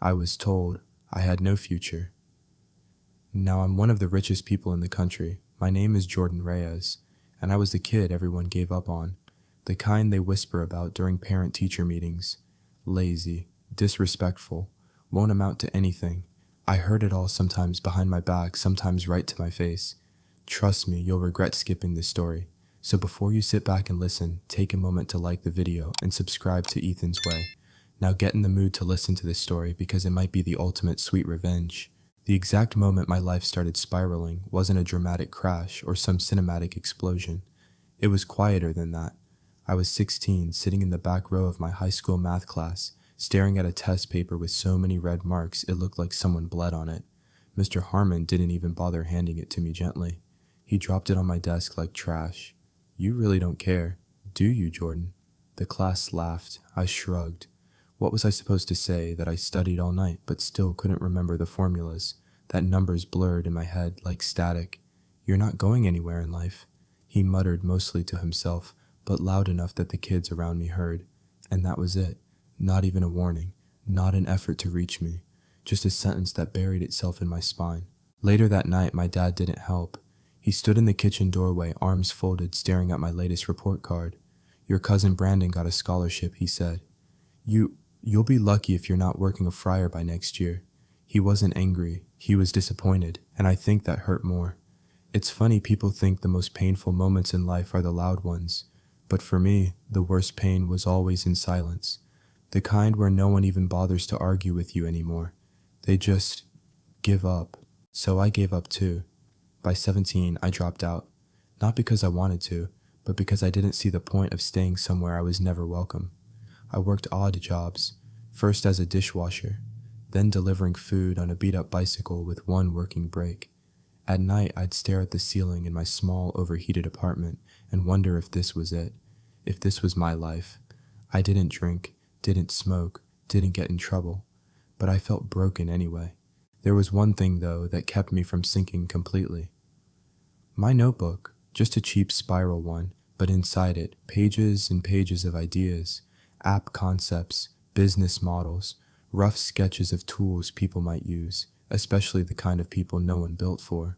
I was told I had no future. Now I'm one of the richest people in the country. My name is Jordan Reyes, and I was the kid everyone gave up on, the kind they whisper about during parent-teacher meetings. Lazy, disrespectful, won't amount to anything. I heard it all sometimes behind my back, sometimes right to my face. Trust me, you'll regret skipping this story. So before you sit back and listen, take a moment to like the video and subscribe to Ethan's Way. Now get in the mood to listen to this story because it might be the ultimate sweet revenge. The exact moment my life started spiraling wasn't a dramatic crash or some cinematic explosion. It was quieter than that. I was 16, sitting in the back row of my high school math class, staring at a test paper with so many red marks it looked like someone bled on it. Mr. Harmon didn't even bother handing it to me gently. He dropped it on my desk like trash. You really don't care, do you, Jordan? The class laughed. I shrugged. What was I supposed to say, that I studied all night but still couldn't remember the formulas, that numbers blurred in my head like static? You're not going anywhere in life, he muttered mostly to himself, but loud enough that the kids around me heard. And that was it. Not even a warning, not an effort to reach me, just a sentence that buried itself in my spine. Later that night, my dad didn't help. He stood in the kitchen doorway, arms folded, staring at my latest report card. Your cousin Brandon got a scholarship, he said. You'll be lucky if you're not working a fryer by next year. He wasn't angry, he was disappointed, and I think that hurt more. It's funny people think the most painful moments in life are the loud ones, but for me, the worst pain was always in silence. The kind where no one even bothers to argue with you anymore. They just give up. So I gave up too. By 17, I dropped out. Not because I wanted to, but because I didn't see the point of staying somewhere I was never welcome. I worked odd jobs, first as a dishwasher, then delivering food on a beat-up bicycle with one working brake. At night, I'd stare at the ceiling in my small, overheated apartment and wonder if this was it, if this was my life. I didn't drink, didn't smoke, didn't get in trouble, but I felt broken anyway. There was one thing, though, that kept me from sinking completely. My notebook, just a cheap spiral one, but inside it, pages and pages of ideas, app concepts, business models, rough sketches of tools people might use, especially the kind of people no one built for.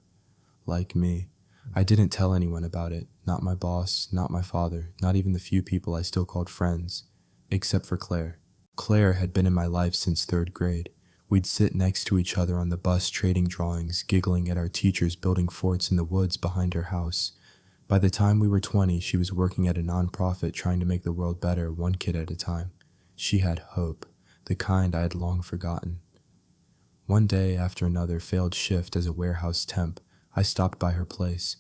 Like me. I didn't tell anyone about it, not my boss, not my father, not even the few people I still called friends, except for Claire. Claire had been in my life since 3rd grade. We'd sit next to each other on the bus trading drawings, giggling at our teachers building forts in the woods behind her house. By the time we were 20, she was working at a nonprofit trying to make the world better, one kid at a time. She had hope, the kind I had long forgotten. One day, after another failed shift as a warehouse temp, I stopped by her place.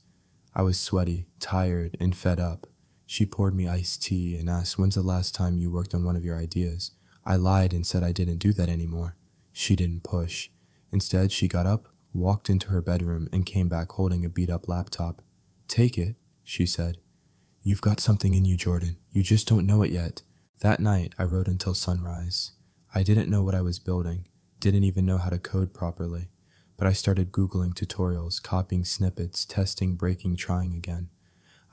I was sweaty, tired, and fed up. She poured me iced tea and asked, "When's the last time you worked on one of your ideas?" I lied and said I didn't do that anymore. She didn't push. Instead, she got up, walked into her bedroom, and came back holding a beat-up laptop. "Take it," she said. "You've got something in you, Jordan. You just don't know it yet." That night, I wrote until sunrise. I didn't know what I was building, didn't even know how to code properly, but I started Googling tutorials, copying snippets, testing, breaking, trying again.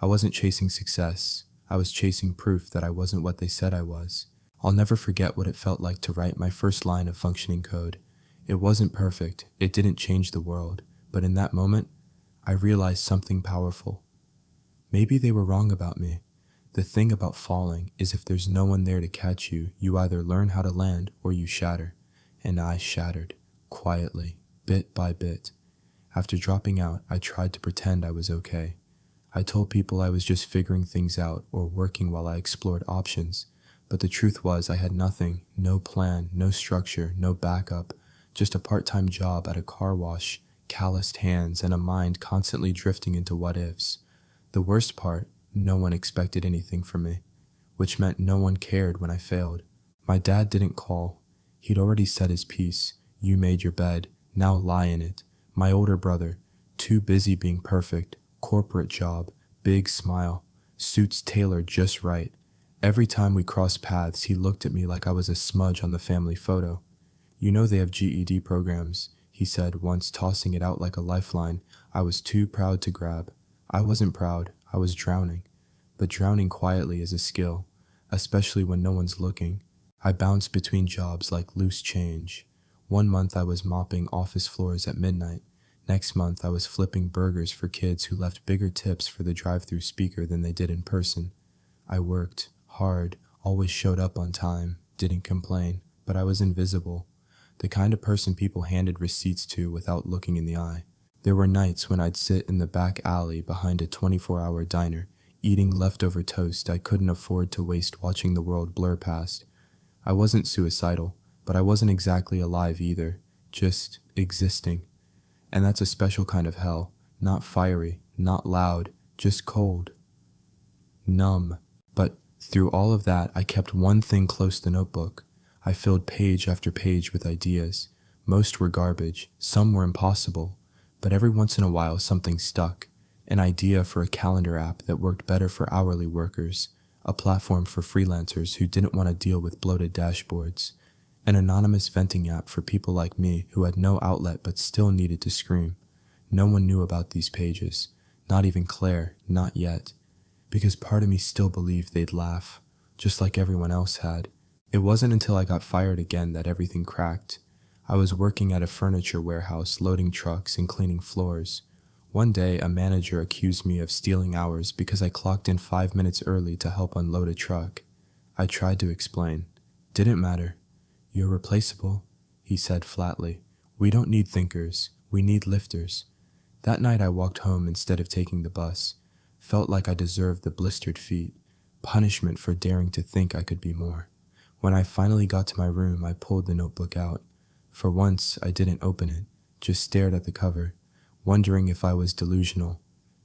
I wasn't chasing success. I was chasing proof that I wasn't what they said I was. I'll never forget what it felt like to write my first line of functioning code. It wasn't perfect, it didn't change the world, but in that moment, I realized something powerful. Maybe they were wrong about me. The thing about falling is if there's no one there to catch you, you either learn how to land or you shatter. And I shattered, quietly, bit by bit. After dropping out, I tried to pretend I was okay. I told people I was just figuring things out or working while I explored options. But the truth was I had nothing, no plan, no structure, no backup, just a part-time job at a car wash, calloused hands, and a mind constantly drifting into what-ifs. The worst part, no one expected anything from me, which meant no one cared when I failed. My dad didn't call. He'd already said his piece. You made your bed, now lie in it. My older brother, too busy being perfect, corporate job, big smile, suits tailored just right. Every time we crossed paths, he looked at me like I was a smudge on the family photo. "You know they have GED programs," he said once, tossing it out like a lifeline I was too proud to grab. I wasn't proud, I was drowning. But drowning quietly is a skill, especially when no one's looking. I bounced between jobs like loose change. One month I was mopping office floors at midnight. Next month I was flipping burgers for kids who left bigger tips for the drive-through speaker than they did in person. I worked hard, always showed up on time, didn't complain, but I was invisible. The kind of person people handed receipts to without looking in the eye. There were nights when I'd sit in the back alley behind a 24-hour diner, eating leftover toast I couldn't afford to waste watching the world blur past. I wasn't suicidal, but I wasn't exactly alive either, just existing. And that's a special kind of hell, not fiery, not loud, just cold. Numb. But through all of that, I kept one thing close to the notebook. I filled page after page with ideas. Most were garbage, some were impossible, but every once in a while something stuck. An idea for a calendar app that worked better for hourly workers, a platform for freelancers who didn't want to deal with bloated dashboards, an anonymous venting app for people like me who had no outlet but still needed to scream. No one knew about these pages, not even Claire, not yet, because part of me still believed they'd laugh, just like everyone else had. It wasn't until I got fired again that everything cracked. I was working at a furniture warehouse loading trucks and cleaning floors. One day, a manager accused me of stealing hours because I clocked in 5 minutes early to help unload a truck. I tried to explain. Didn't matter. "You're replaceable," he said flatly. "We don't need thinkers. We need lifters." That night I walked home instead of taking the bus. Felt like I deserved the blistered feet. Punishment for daring to think I could be more. When I finally got to my room, I pulled the notebook out. For once, I didn't open it, just stared at the cover, wondering if I was delusional.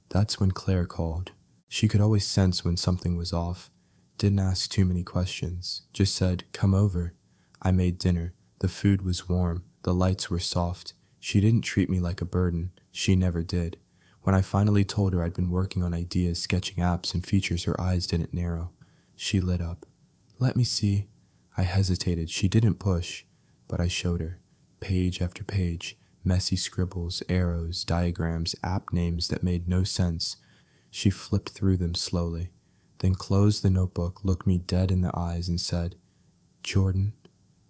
That's when Claire called. She could always sense when something was off. Didn't ask too many questions, just said, "Come over." I made dinner. The food was warm. The lights were soft. She didn't treat me like a burden. She never did. When I finally told her I'd been working on ideas, sketching apps and features, her eyes didn't narrow. She lit up. "Let me see." I hesitated. She didn't push, but I showed her. Page after page, messy scribbles, arrows, diagrams, app names that made no sense. She flipped through them slowly, then closed the notebook, looked me dead in the eyes and said, "Jordan,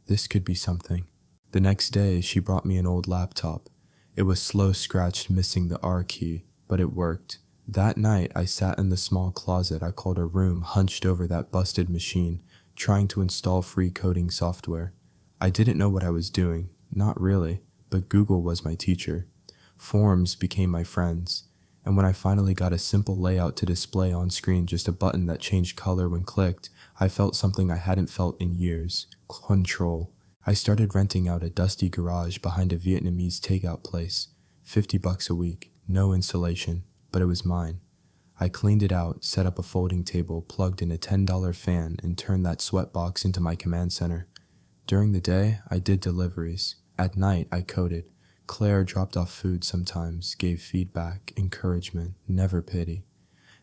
this could be something." The next day, she brought me an old laptop. It was slow scratched, missing the R key, but it worked. That night, I sat in the small closet I called a room, hunched over that busted machine, trying to install free coding software. I didn't know what I was doing, not really, but Google was my teacher. Forms became my friends, and when I finally got a simple layout to display on screen, just a button that changed color when clicked, I felt something I hadn't felt in years: control. I started renting out a dusty garage behind a Vietnamese takeout place, $50 a week, no insulation, but it was mine. I cleaned it out, set up a folding table, plugged in a $10 fan, and turned that sweatbox into my command center. During the day, I did deliveries. At night, I coded. Claire dropped off food sometimes, gave feedback, encouragement, never pity.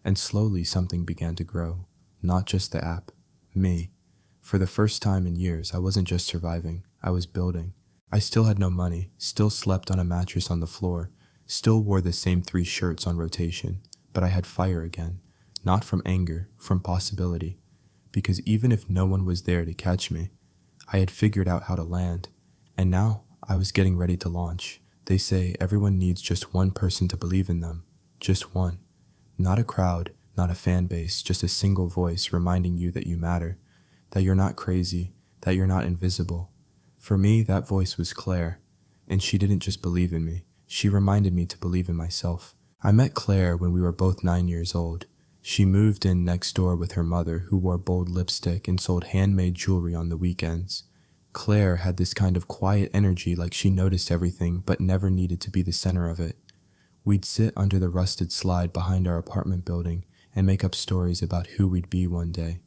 And slowly something began to grow. Not just the app. Me. For the first time in years, I wasn't just surviving. I was building. I still had no money, still slept on a mattress on the floor, still wore the same 3 shirts on rotation. But I had fire again, not from anger, from possibility. Because even if no one was there to catch me, I had figured out how to land. And now I was getting ready to launch. They say everyone needs just one person to believe in them. Just one. Not a crowd, not a fan base, just a single voice reminding you that you matter, that you're not crazy, that you're not invisible. For me, that voice was Claire. And she didn't just believe in me. She reminded me to believe in myself. I met Claire when we were both 9 years old. She moved in next door with her mother, who wore bold lipstick and sold handmade jewelry on the weekends. Claire had this kind of quiet energy, like she noticed everything but never needed to be the center of it. We'd sit under the rusted slide behind our apartment building and make up stories about who we'd be one day.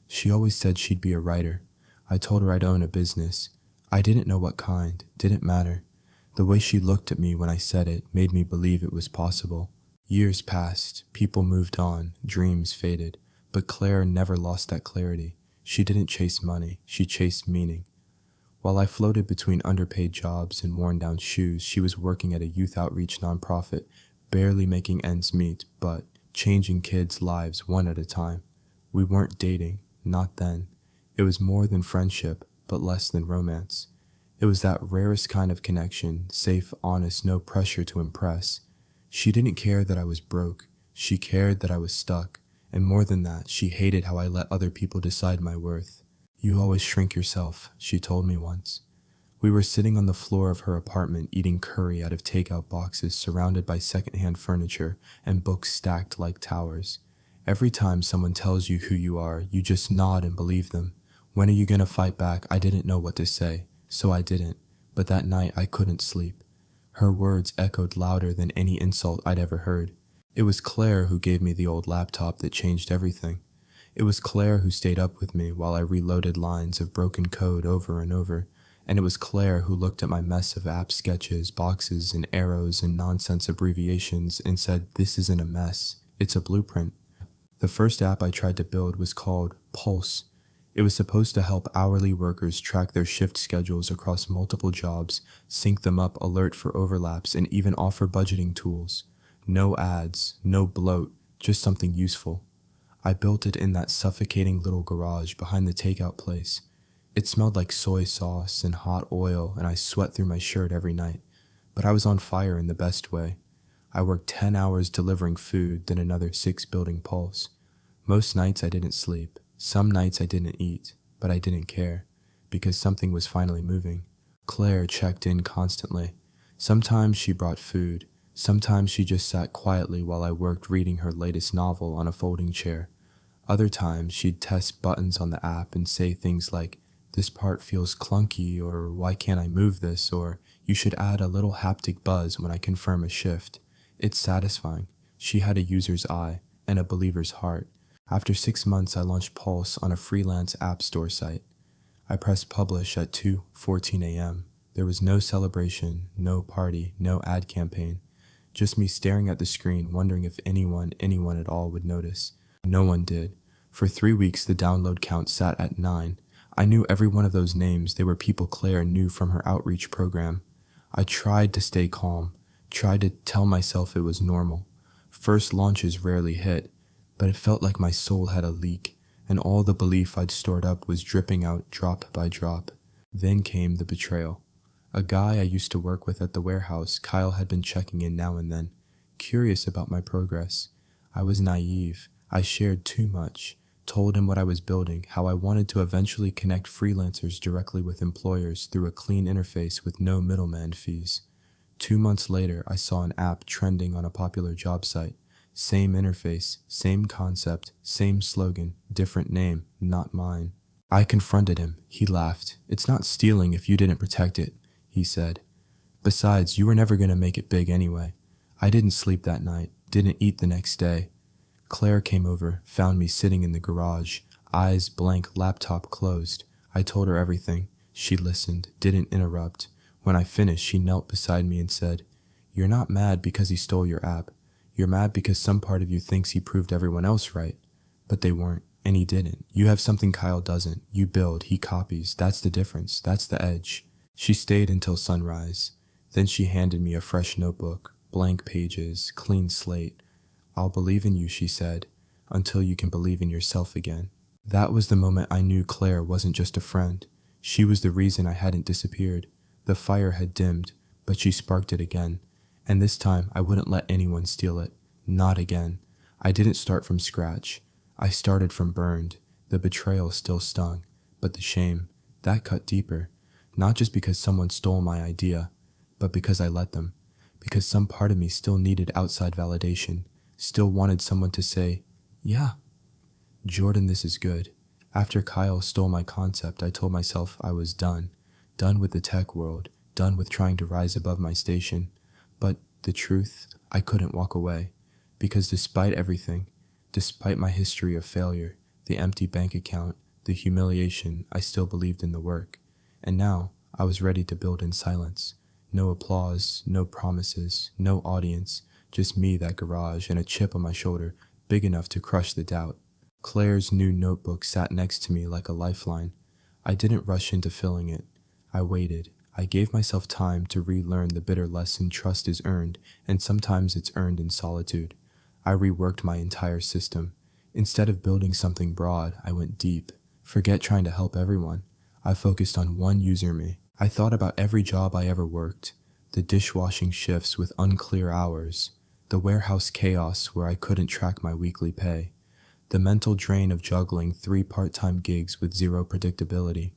She always said she'd be a writer. I told her I'd own a business. I didn't know what kind, didn't matter. The way she looked at me when I said it made me believe it was possible. Years passed, people moved on, dreams faded, but Claire never lost that clarity. She didn't chase money, she chased meaning. While I floated between underpaid jobs and worn-down shoes, she was working at a youth outreach nonprofit, barely making ends meet, but changing kids' lives one at a time. We weren't dating, not then. It was more than friendship, but less than romance. It was that rarest kind of connection, safe, honest, no pressure to impress. She didn't care that I was broke. She cared that I was stuck. And more than that, she hated how I let other people decide my worth. "You always shrink yourself," she told me once. We were sitting on the floor of her apartment eating curry out of takeout boxes surrounded by secondhand furniture and books stacked like towers. Every time someone tells you who you are, you just nod and believe them. "When are you gonna fight back?" I didn't know what to say, so I didn't. But that night I couldn't sleep. Her words echoed louder than any insult I'd ever heard. It was Claire who gave me the old laptop that changed everything. It was Claire who stayed up with me while I reloaded lines of broken code over and over. And it was Claire who looked at my mess of app sketches, boxes, and arrows and nonsense abbreviations and said, "This isn't a mess, it's a blueprint." The first app I tried to build was called Pulse. It was supposed to help hourly workers track their shift schedules across multiple jobs, sync them up, alert for overlaps, and even offer budgeting tools. No ads, no bloat, just something useful. I built it in that suffocating little garage behind the takeout place. It smelled like soy sauce and hot oil, and I sweat through my shirt every night. But I was on fire in the best way. I worked 10 hours delivering food, then another 6 building Pulse. Most nights I didn't sleep. Some nights I didn't eat, but I didn't care, because something was finally moving. Claire checked in constantly. Sometimes she brought food. Sometimes she just sat quietly while I worked reading her latest novel on a folding chair. Other times she'd test buttons on the app and say things like, "This part feels clunky," or "Why can't I move this?" or "You should add a little haptic buzz when I confirm a shift." It's satisfying. She had a user's eye and a believer's heart. After 6 months, I launched Pulse on a freelance app store site. I pressed publish at 2:14 a.m. There was no celebration, no party, no ad campaign. Just me staring at the screen, wondering if anyone at all would notice. No one did. For 3 weeks, the download count sat at 9. I knew every one of those names. They were people Claire knew from her outreach program. I tried to stay calm, tried to tell myself it was normal. First launches rarely hit, but it felt like my soul had a leak, and all the belief I'd stored up was dripping out drop by drop. Then came the betrayal. A guy I used to work with at the warehouse, Kyle, had been checking in now and then, curious about my progress. I was naive. I shared too much. Told him what I was building, how I wanted to eventually connect freelancers directly with employers through a clean interface with no middleman fees. 2 months later, I saw an app trending on a popular job site. Same interface, same concept, same slogan, different name, not mine. I confronted him. He laughed. "It's not stealing if you didn't protect it," he said. "Besides, you were never going to make it big anyway." I didn't sleep that night, didn't eat the next day. Claire came over, found me sitting in the garage, eyes blank, laptop closed. I told her everything. She listened, didn't interrupt. When I finished, she knelt beside me and said, "You're not mad because he stole your app. You're mad because some part of you thinks he proved everyone else right. But they weren't, and he didn't. You have something Kyle doesn't. You build, he copies. That's the difference. That's the edge." She stayed until sunrise. Then she handed me a fresh notebook, blank pages, clean slate. "I'll believe in you," she said, "until you can believe in yourself again." That was the moment I knew Claire wasn't just a friend. She was the reason I hadn't disappeared. The fire had dimmed, but she sparked it again. And this time, I wouldn't let anyone steal it. Not again. I didn't start from scratch. I started from burned. The betrayal still stung, but the shame, that cut deeper. Not just because someone stole my idea, but because I let them. Because some part of me still needed outside validation. Still wanted someone to say, "Yeah, Jordan, this is good." After Kyle stole my concept, I told myself I was done. Done with the tech world. Done with trying to rise above my station. But the truth, I couldn't walk away. Because despite everything, despite my history of failure, the empty bank account, the humiliation, I still believed in the work. And now, I was ready to build in silence. No applause, no promises, no audience. Just me, that garage, and a chip on my shoulder, big enough to crush the doubt. Claire's new notebook sat next to me like a lifeline. I didn't rush into filling it. I waited. I gave myself time to relearn the bitter lesson trust is earned, and sometimes it's earned in solitude. I reworked my entire system. Instead of building something broad, I went deep. Forget trying to help everyone. I focused on one user me. I thought about every job I ever worked, the dishwashing shifts with unclear hours, the warehouse chaos where I couldn't track my weekly pay, the mental drain of juggling 3 part-time gigs with zero predictability.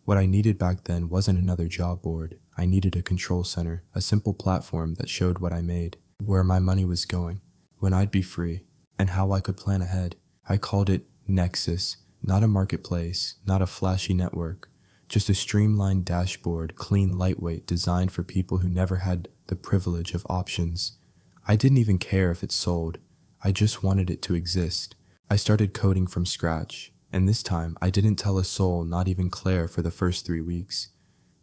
What I needed back then wasn't another job board. I needed a control center, a simple platform that showed what I made, where my money was going, when I'd be free, and how I could plan ahead. I called it Nexus, not a marketplace, not a flashy network, just a streamlined dashboard, clean, lightweight, designed for people who never had the privilege of options. I didn't even care if it sold. I just wanted it to exist. I started coding from scratch, and this time I didn't tell a soul, not even Claire, for the first 3 weeks.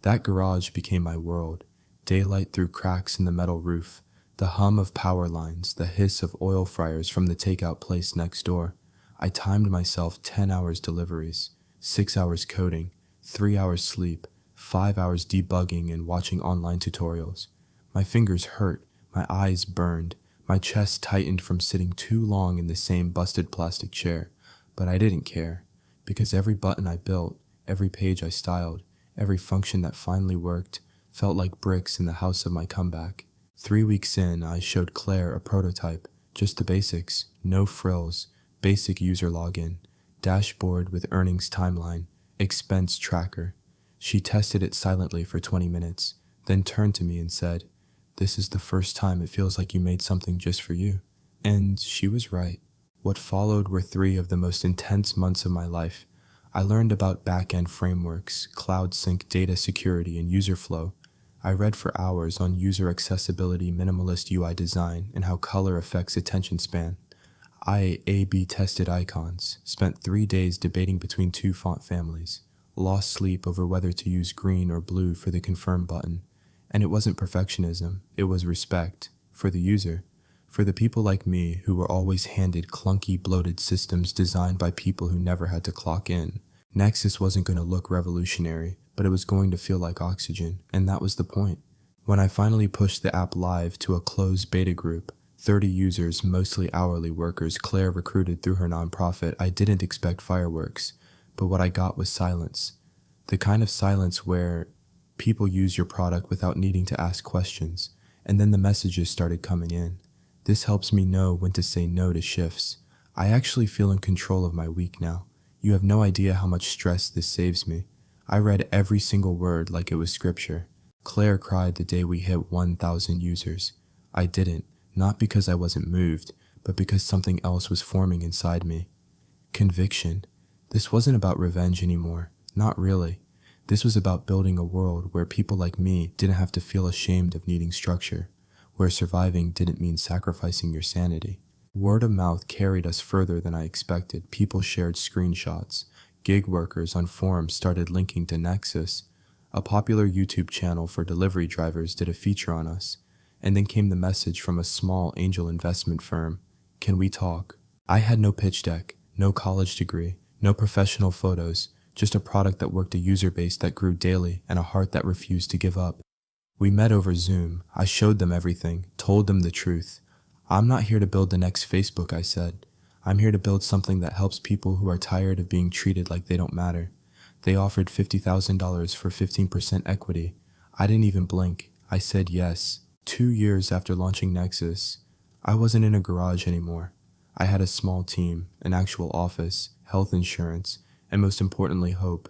That garage became my world. Daylight through cracks in the metal roof, the hum of power lines, the hiss of oil fryers from the takeout place next door. I timed myself 10 hours deliveries, 6 hours coding, 3 hours sleep, 5 hours debugging and watching online tutorials. My fingers hurt, my eyes burned, my chest tightened from sitting too long in the same busted plastic chair. But I didn't care, because every button I built, every page I styled, every function that finally worked felt like bricks in the house of my comeback. 3 weeks in, I showed Claire a prototype, just the basics, no frills, basic user login, dashboard with earnings timeline, expense tracker. She tested it silently for 20 minutes, then turned to me and said, "This is the first time it feels like you made something just for you." And she was right. What followed were 3 of the most intense months of my life. I learned about back-end frameworks, cloud sync data security, and user flow. I read for hours on user accessibility, minimalist UI design, and how color affects attention span. I A/B tested icons, spent 3 days debating between 2 font families, lost sleep over whether to use green or blue for the confirm button. And it wasn't perfectionism, it was respect for the user, for the people like me who were always handed clunky, bloated systems designed by people who never had to clock in. Nexus wasn't going to look revolutionary, but it was going to feel like oxygen, and that was the point. When I finally pushed the app live to a closed beta group, 30 users, mostly hourly workers Claire recruited through her nonprofit, I didn't expect fireworks, but what I got was silence. The kind of silence where people use your product without needing to ask questions, and then the messages started coming in. This helps me know when to say no to shifts. I actually feel in control of my week now. You have no idea how much stress this saves me. I read every single word like it was scripture. Claire cried the day we hit 1,000 users. I didn't, not because I wasn't moved, but because something else was forming inside me. Conviction. This wasn't about revenge anymore. Not really. This was about building a world where people like me didn't have to feel ashamed of needing structure, where surviving didn't mean sacrificing your sanity. Word of mouth carried us further than I expected. People shared screenshots. Gig workers on forums started linking to Nexus. A popular YouTube channel for delivery drivers did a feature on us. And then came the message from a small angel investment firm. Can we talk? I had no pitch deck, no college degree, no professional photos, just a product that worked, a user base that grew daily, and a heart that refused to give up. We met over Zoom. I showed them everything, told them the truth. I'm not here to build the next Facebook, I said. I'm here to build something that helps people who are tired of being treated like they don't matter. They offered $50,000 for 15% equity. I didn't even blink. I said yes. 2 years after launching Nexus, I wasn't in a garage anymore. I had a small team, an actual office, health insurance, and most importantly, hope.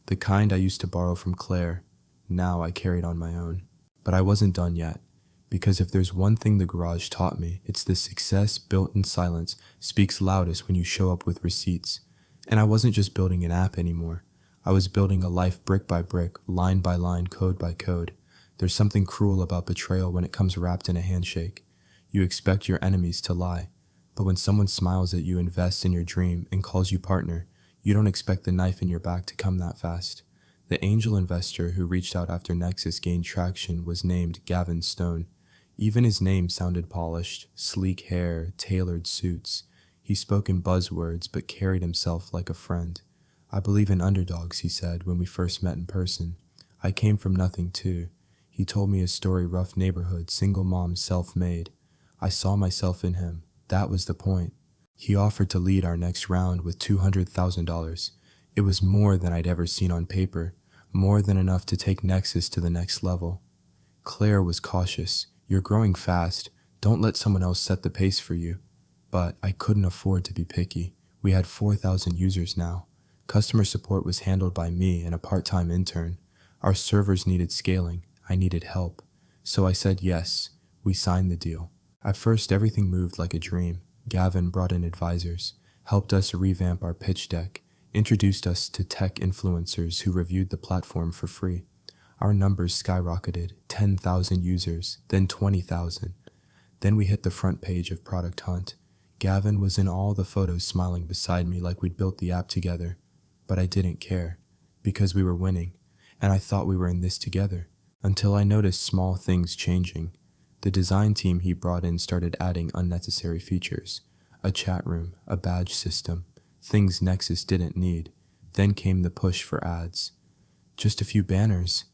The kind I used to borrow from Claire. Now I carried on my own. But I wasn't done yet, because if there's one thing the garage taught me, it's that success built in silence speaks loudest when you show up with receipts. And I wasn't just building an app anymore. I was building a life brick by brick, line by line, code by code. There's something cruel about betrayal when it comes wrapped in a handshake. You expect your enemies to lie, but when someone smiles at you, invests in your dream, and calls you partner, you don't expect the knife in your back to come that fast. The angel investor who reached out after Nexus gained traction was named Gavin Stone. Even his name sounded polished, sleek hair, tailored suits. He spoke in buzzwords but carried himself like a friend. I believe in underdogs, he said when we first met in person. I came from nothing too. He told me his story, rough neighborhood, single mom, self-made. I saw myself in him. That was the point. He offered to lead our next round with $200,000. It was more than I'd ever seen on paper, more than enough to take Nexus to the next level. Claire was cautious. You're growing fast. Don't let someone else set the pace for you. But I couldn't afford to be picky. We had 4,000 users now. Customer support was handled by me and a part-time intern. Our servers needed scaling. I needed help. So I said yes. We signed the deal. At first, everything moved like a dream. Gavin brought in advisors, helped us revamp our pitch deck, introduced us to tech influencers who reviewed the platform for free. Our numbers skyrocketed, 10,000 users, then 20,000. Then we hit the front page of Product Hunt. Gavin was in all the photos smiling beside me like we'd built the app together. But I didn't care, because we were winning, and I thought we were in this together, until I noticed small things changing. The design team he brought in started adding unnecessary features. A chat room, a badge system, things Nexus didn't need. Then came the push for ads. Just a few banners,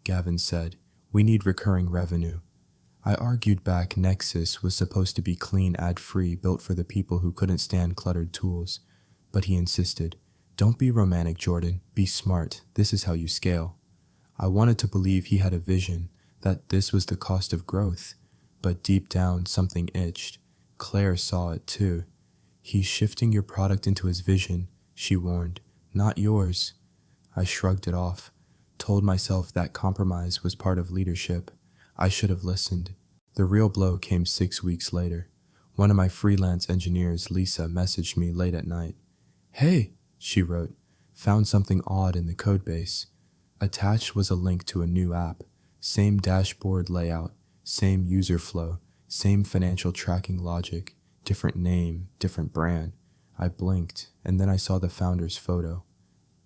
Gavin said. We need recurring revenue. I argued back Nexus was supposed to be clean, ad-free, built for the people who couldn't stand cluttered tools. But he insisted, don't be romantic, Jordan. Be smart. This is how you scale. I wanted to believe he had a vision, that this was the cost of growth. But deep down, something itched. Claire saw it too. He's shifting your product into his vision, she warned. Not yours. I shrugged it off, told myself that compromise was part of leadership. I should have listened. The real blow came 6 weeks later. One of my freelance engineers, Lisa, messaged me late at night. Hey, she wrote, found something odd in the codebase. Attached was a link to a new app. Same dashboard layout, same user flow, same financial tracking logic, different name, different brand. I blinked, and then I saw the founder's photo.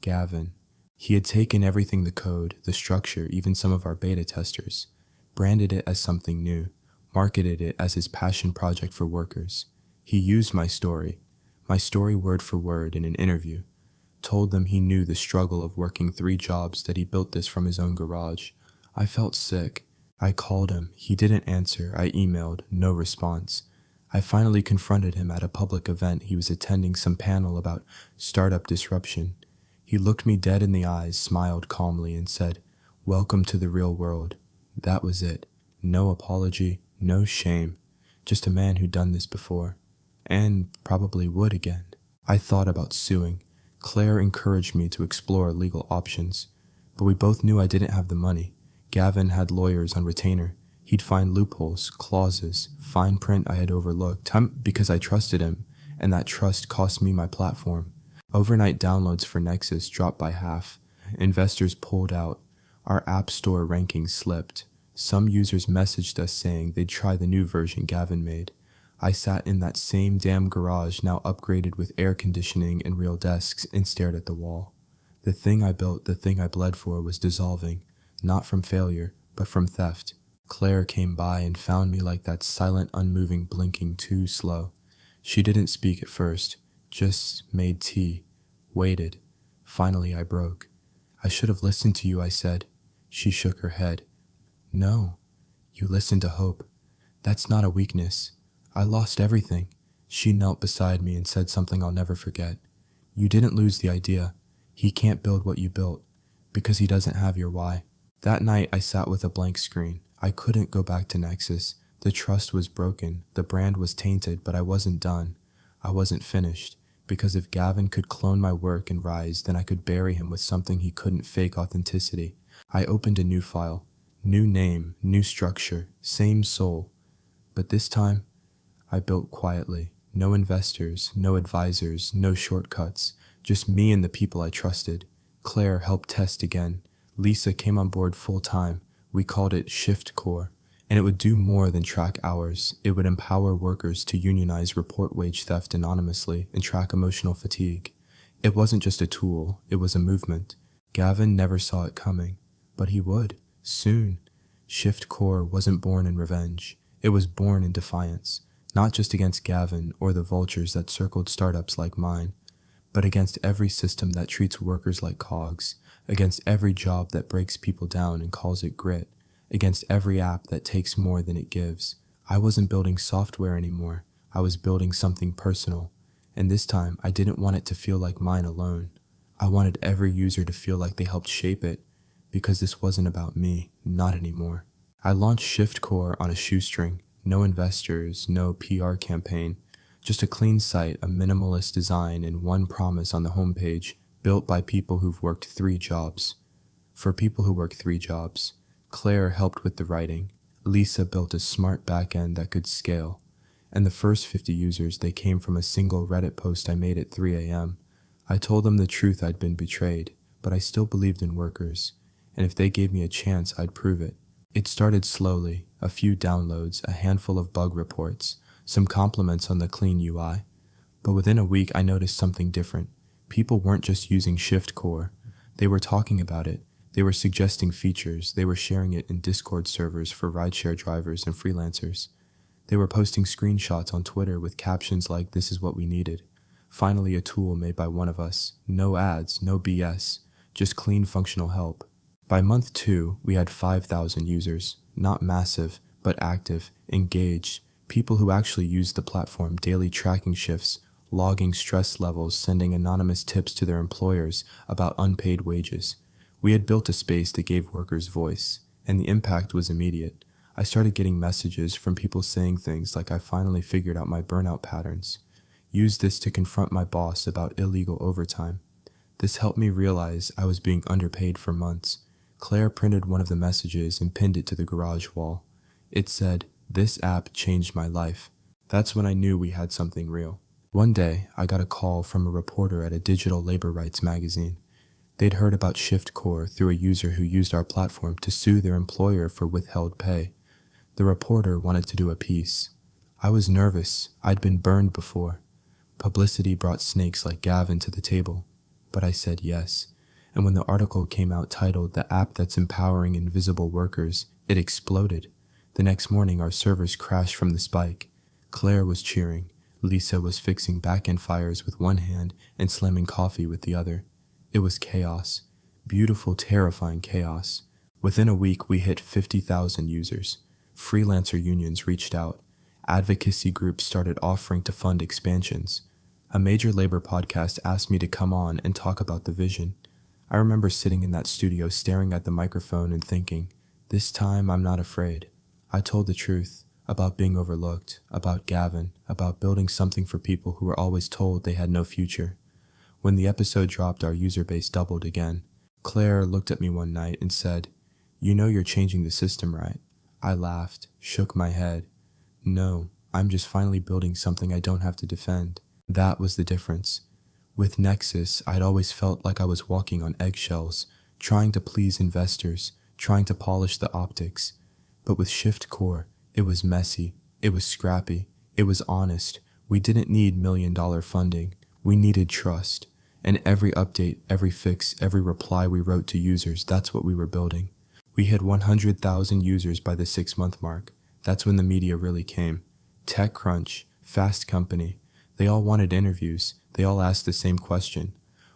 Gavin. He had taken everything, the code, the structure, even some of our beta testers, branded it as something new, marketed it as his passion project for workers. He used my story word for word in an interview, told them he knew the struggle of working 3 jobs, that he built this from his own garage. I felt sick. I called him. He didn't answer. I emailed. No response. I finally confronted him at a public event. He was attending some panel about startup disruption. He looked me dead in the eyes, smiled calmly, and said, "Welcome to the real world." That was it. No apology, no shame. Just a man who'd done this before. And probably would again. I thought about suing. Claire encouraged me to explore legal options. But we both knew I didn't have the money. Gavin had lawyers on retainer. He'd find loopholes, clauses, fine print I had overlooked, because I trusted him, and that trust cost me my platform. Overnight downloads for Nexus dropped by half. Investors pulled out. Our App Store rankings slipped. Some users messaged us saying they'd try the new version Gavin made. I sat in that same damn garage, now upgraded with air conditioning and real desks, and stared at the wall. The thing I built, the thing I bled for, was dissolving, not from failure, but from theft. Claire came by and found me like that silent, unmoving, blinking too slow. She didn't speak at first, just made tea, waited. Finally I broke. "I should have listened to you," I said. She shook her head. "No, you listened to hope. That's not a weakness. I lost everything." She knelt beside me and said something I'll never forget. "You didn't lose the idea. He can't build what you built, because he doesn't have your why." That night I sat with a blank screen. I couldn't go back to Nexus. The trust was broken, the brand was tainted, but I wasn't done. I wasn't finished, because if Gavin could clone my work and rise, then I could bury him with something he couldn't fake: authenticity. I opened a new file. New name, new structure, same soul. But this time, I built quietly. No investors, no advisors, no shortcuts. Just me and the people I trusted. Claire helped test again. Lisa came on board full-time. We called it Shift Core, and it would do more than track hours. It would empower workers to unionize, report wage theft anonymously, and track emotional fatigue. It wasn't just a tool, it was a movement. Gavin never saw it coming, but he would, soon. Shift Core wasn't born in revenge. It was born in defiance, not just against Gavin or the vultures that circled startups like mine, but against every system that treats workers like cogs, against every job that breaks people down and calls it grit, against every app that takes more than it gives. I wasn't building software anymore. I was building something personal, and this time I didn't want it to feel like mine alone. I wanted every user to feel like they helped shape it. because this wasn't about me, not anymore. I launched ShiftCore on a shoestring, no investors, no PR campaign, just a clean site, a minimalist design, and one promise on the homepage, built by people who've worked 3 jobs. For people who work 3 jobs, Claire helped with the writing, Lisa built a smart backend that could scale, and the first 50 users, they came from a single Reddit post I made at 3 a.m. I told them the truth, I'd been betrayed, but I still believed in workers, and if they gave me a chance, I'd prove it. It started slowly, a few downloads, a handful of bug reports, some compliments on the clean UI. But within a week, I noticed something different. People weren't just using ShiftCore. They were talking about it. They were suggesting features. They were sharing it in Discord servers for rideshare drivers and freelancers. They were posting screenshots on Twitter with captions like, "This is what we needed." Finally, a tool made by one of us. No ads, no BS, just clean functional help. By month 2, we had 5,000 users. Not massive, but active, engaged. People who actually used the platform, daily tracking shifts, logging stress levels, sending anonymous tips to their employers about unpaid wages. We had built a space that gave workers voice, and the impact was immediate. I started getting messages from people saying things like, "I finally figured out my burnout patterns. Use this to confront my boss about illegal overtime." This helped me realize I was being underpaid for months. Claire printed one of the messages and pinned it to the garage wall. It said, "This app changed my life." That's when I knew we had something real. One day, I got a call from a reporter at a digital labor rights magazine. They'd heard about ShiftCore through a user who used our platform to sue their employer for withheld pay. The reporter wanted to do a piece. I was nervous. I'd been burned before. Publicity brought snakes like Gavin to the table. But I said yes. And when the article came out titled "The App That's Empowering Invisible Workers," it exploded. The next morning, our servers crashed from the spike. Claire was cheering. Lisa was fixing back-end fires with one hand and slamming coffee with the other. It was chaos. Beautiful, terrifying chaos. Within a week, we hit 50,000 users. Freelancer unions reached out. Advocacy groups started offering to fund expansions. A major labor podcast asked me to come on and talk about the vision. I remember sitting in that studio staring at the microphone and thinking, this time I'm not afraid. I told the truth about being overlooked, about Gavin, about building something for people who were always told they had no future. When the episode dropped, our user base doubled again. Claire looked at me one night and said, "You know you're changing the system, right?" I laughed, shook my head. "No, I'm just finally building something I don't have to defend." That was the difference. With Nexus, I'd always felt like I was walking on eggshells, trying to please investors, trying to polish the optics. But with ShiftCore, it was messy, it was scrappy, it was honest. We didn't need $1 million funding. We needed trust. And every update, every fix, every reply we wrote to users, that's what we were building. We hit 100,000 users by the 6-month mark. That's when the media really came. TechCrunch, Fast Company, they all wanted interviews. They all asked the same question.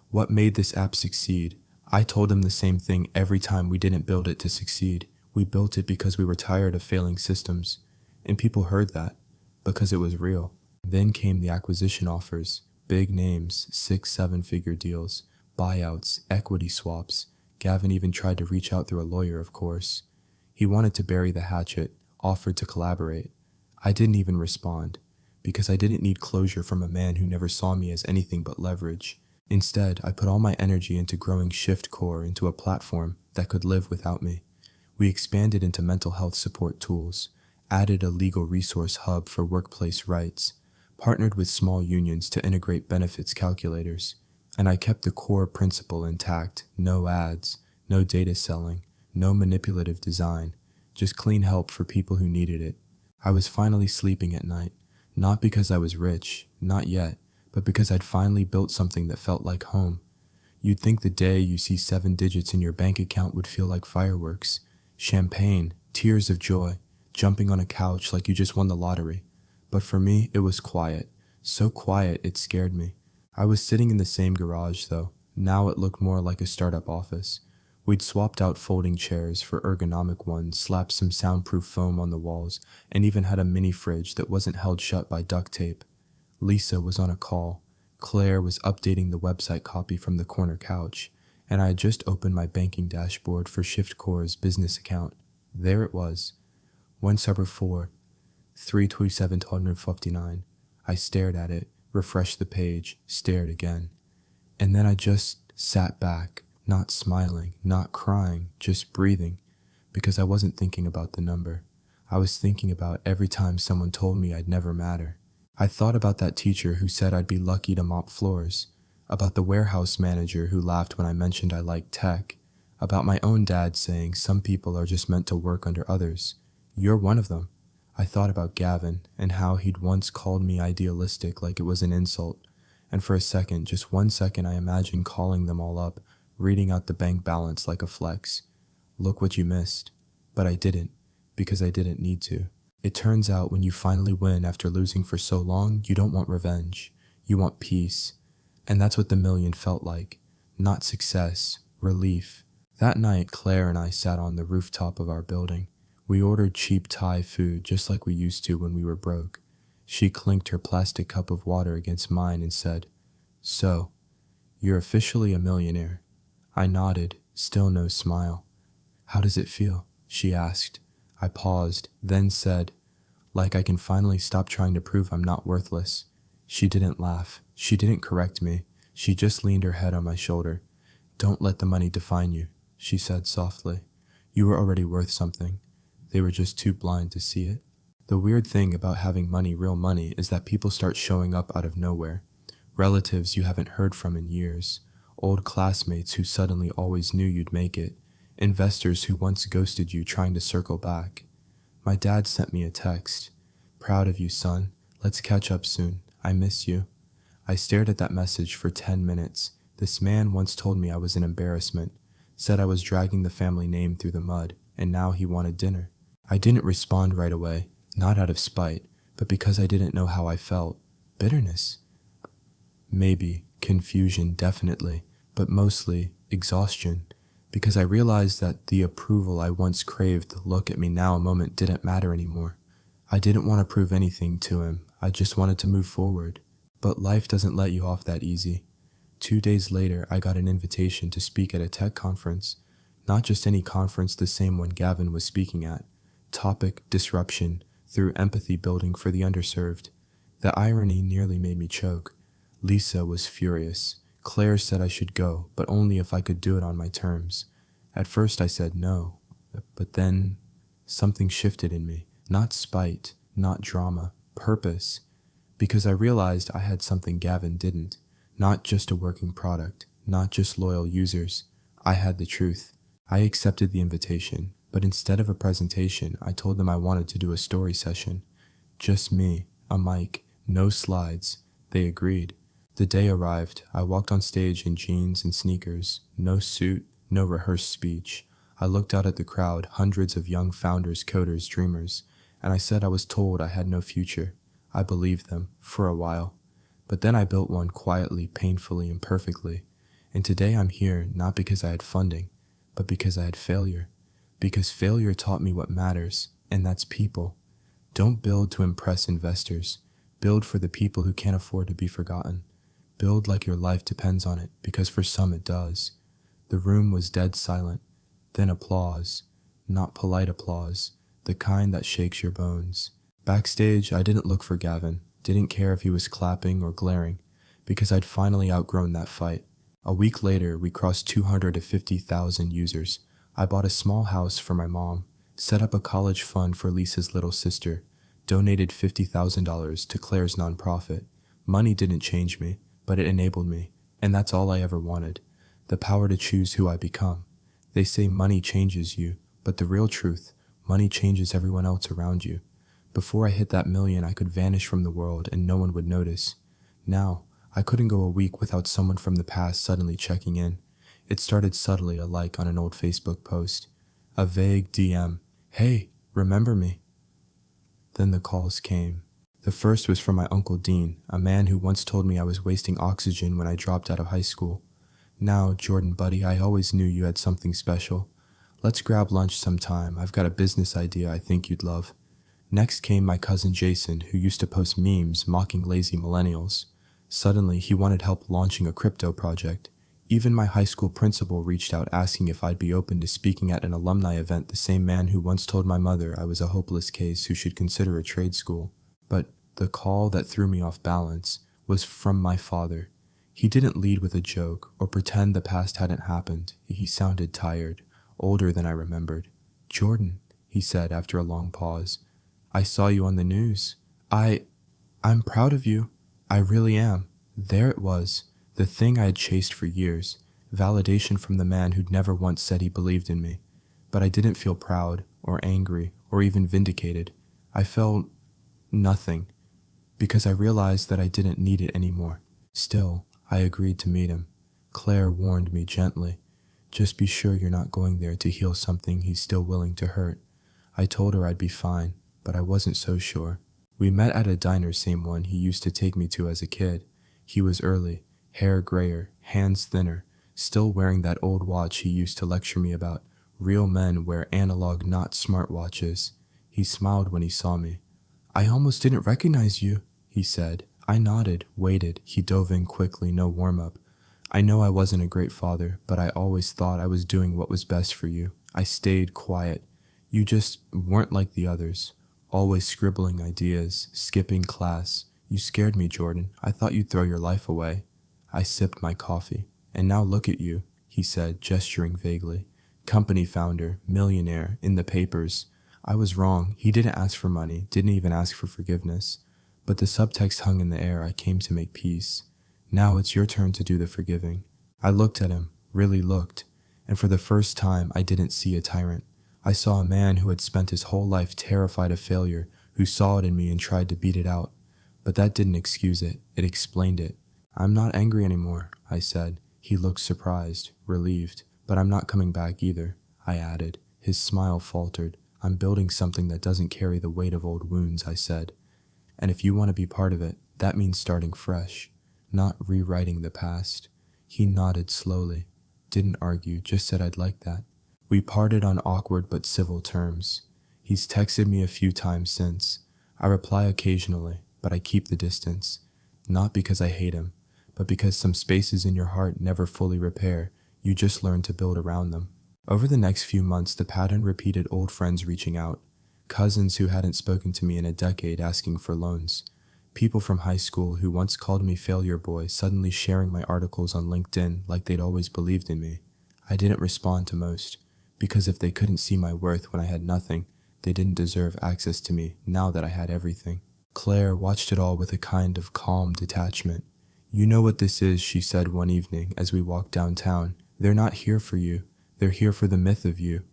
What made this app succeed? I told them the same thing every time. We didn't build it to succeed. We built it because we were tired of failing systems. And people heard that, because it was real. Then came the acquisition offers. Big names, 6-7-figure deals, buyouts, equity swaps. Gavin even tried to reach out through a lawyer, of course. He wanted to bury the hatchet, offered to collaborate. I didn't even respond, because I didn't need closure from a man who never saw me as anything but leverage. Instead, I put all my energy into growing ShiftCore into a platform that could live without me. We expanded into mental health support tools, added a legal resource hub for workplace rights, partnered with small unions to integrate benefits calculators, and I kept the core principle intact: no ads, no data selling, no manipulative design, just clean help for people who needed it. I was finally sleeping at night, not because I was rich, not yet, but because I'd finally built something that felt like home. You'd think the day you see 7 digits in your bank account would feel like fireworks, champagne, tears of joy, jumping on a couch like you just won the lottery. But for me, it was quiet. So quiet, it scared me. I was sitting in the same garage, though. Now it looked more like a startup office. We'd swapped out folding chairs for ergonomic ones, slapped some soundproof foam on the walls, and even had a mini fridge that wasn't held shut by duct tape. Lisa was on a call. Claire was updating the website copy from the corner couch. and I had just opened my banking dashboard for ShiftCore's business account. There it was, 174, 327,259. I stared at it, refreshed the page, stared again. And then I just sat back, not smiling, not crying, just breathing, because I wasn't thinking about the number. I was thinking about every time someone told me I'd never matter. I thought about that teacher who said I'd be lucky to mop floors, about the warehouse manager who laughed when I mentioned I liked tech, about my own dad saying some people are just meant to work under others. You're one of them. I thought about Gavin and how he'd once called me idealistic like it was an insult. And for a second, just 1 second, I imagined calling them all up, reading out the bank balance like a flex. Look what you missed. But I didn't, because I didn't need to. It turns out when you finally win after losing for so long, you don't want revenge. You want peace. And that's what the million felt like. Not success, relief. That night, Claire and I sat on the rooftop of our building. We ordered cheap Thai food just like we used to when we were broke. She clinked her plastic cup of water against mine and said, "So, you're officially a millionaire." I nodded, still no smile. "How does it feel?" she asked. I paused, then said, "Like I can finally stop trying to prove I'm not worthless." She didn't laugh. She didn't correct me. She just leaned her head on my shoulder. "Don't let the money define you," she said softly. "You were already worth something. They were just too blind to see it." The weird thing about having money, real money, is that people start showing up out of nowhere. Relatives you haven't heard from in years. Old classmates who suddenly always knew you'd make it. Investors who once ghosted you trying to circle back. My dad sent me a text. "Proud of you, son. Let's catch up soon. I miss you." I stared at that message for 10 minutes. This man once told me I was an embarrassment, said I was dragging the family name through the mud, and now he wanted dinner. I didn't respond right away, not out of spite, but because I didn't know how I felt. Bitterness? Maybe. Confusion, definitely, but mostly exhaustion, because I realized that the approval I once craved, the look at me now a moment, didn't matter anymore. I didn't want to prove anything to him. I just wanted to move forward. But life doesn't let you off that easy. 2 days later, I got an invitation to speak at a tech conference. Not just any conference, the same one Gavin was speaking at. Topic: disruption through empathy building for the underserved. The irony nearly made me choke. Lisa was furious. Claire said I should go, but only if I could do it on my terms. At first I said no, but then something shifted in me. Not spite, not drama, purpose. Because I realized I had something Gavin didn't. Not just a working product, not just loyal users. I had the truth. I accepted the invitation, but instead of a presentation, I told them I wanted to do a story session. Just me, a mic, no slides. They agreed. The day arrived. I walked on stage in jeans and sneakers, no suit, no rehearsed speech. I looked out at the crowd, hundreds of young founders, coders, dreamers, and I said I was told I had no future. I believed them, for a while. But then I built one quietly, painfully, and perfectly. And today I'm here not because I had funding, but because I had failure. Because failure taught me what matters, and that's people. Don't build to impress investors. Build for the people who can't afford to be forgotten. Build like your life depends on it, because for some it does. The room was dead silent. Then applause. Not polite applause, the kind that shakes your bones. Backstage, I didn't look for Gavin, didn't care if he was clapping or glaring, because I'd finally outgrown that fight. A week later, we crossed 250,000 users. I bought a small house for my mom, set up a college fund for Lisa's little sister, donated $50,000 to Claire's nonprofit. Money didn't change me, but it enabled me, and that's all I ever wanted. The power to choose who I become. They say money changes you, but the real truth, money changes everyone else around you. Before I hit that million, I could vanish from the world and no one would notice. Now, I couldn't go a week without someone from the past suddenly checking in. It started subtly, a like on an old Facebook post. A vague DM. "Hey, remember me?" Then the calls came. The first was from my Uncle Dean, a man who once told me I was wasting oxygen when I dropped out of high school. "Now, Jordan buddy, I always knew you had something special. Let's grab lunch sometime. I've got a business idea I think you'd love." Next came my cousin Jason, who used to post memes mocking lazy millennials. Suddenly, he wanted help launching a crypto project. Even my high school principal reached out asking if I'd be open to speaking at an alumni event, the same man who once told my mother I was a hopeless case who should consider a trade school. But the call that threw me off balance was from my father. He didn't lead with a joke or pretend the past hadn't happened. He sounded tired, older than I remembered. "Jordan," he said after a long pause, "I saw you on the news. I'm proud of you. I really am." There it was, the thing I had chased for years, validation from the man who'd never once said he believed in me. But I didn't feel proud or angry or even vindicated. I felt nothing, because I realized that I didn't need it anymore. Still, I agreed to meet him. Claire warned me gently, "Just be sure you're not going there to heal something he's still willing to hurt." I told her I'd be fine, but I wasn't so sure. We met at a diner, same one he used to take me to as a kid. He was early, hair grayer, hands thinner, still wearing that old watch he used to lecture me about. Real men wear analog, not smartwatches. He smiled when he saw me. "I almost didn't recognize you," he said. I nodded, waited. He dove in quickly, no warm-up. "I know I wasn't a great father, but I always thought I was doing what was best for you. I stayed quiet. You just weren't like the others. Always scribbling ideas, skipping class. You scared me, Jordan. I thought you'd throw your life away." I sipped my coffee. "And now look at you," he said, gesturing vaguely. "Company founder, millionaire, in the papers." I was wrong. He didn't ask for money, didn't even ask for forgiveness. But the subtext hung in the air. I came to make peace. "Now it's your turn to do the forgiving." I looked at him, really looked, and for the first time I didn't see a tyrant. I saw a man who had spent his whole life terrified of failure, who saw it in me and tried to beat it out. But that didn't excuse it, it explained it. "I'm not angry anymore," I said. He looked surprised, relieved. "But I'm not coming back either," I added. His smile faltered. "I'm building something that doesn't carry the weight of old wounds," I said. "And if you want to be part of it, that means starting fresh, not rewriting the past." He nodded slowly. Didn't argue, just said I'd like that. We parted on awkward but civil terms. He's texted me a few times since. I reply occasionally, but I keep the distance. Not because I hate him, but because some spaces in your heart never fully repair. You just learn to build around them. Over the next few months, the pattern repeated: old friends reaching out, cousins who hadn't spoken to me in a decade asking for loans, people from high school who once called me failure boy suddenly sharing my articles on LinkedIn like they'd always believed in me. I didn't respond to most, because if they couldn't see my worth when I had nothing, they didn't deserve access to me now that I had everything. Claire watched it all with a kind of calm detachment. "You know what this is," she said one evening as we walked downtown. "They're not here for you. They're here for the myth of you."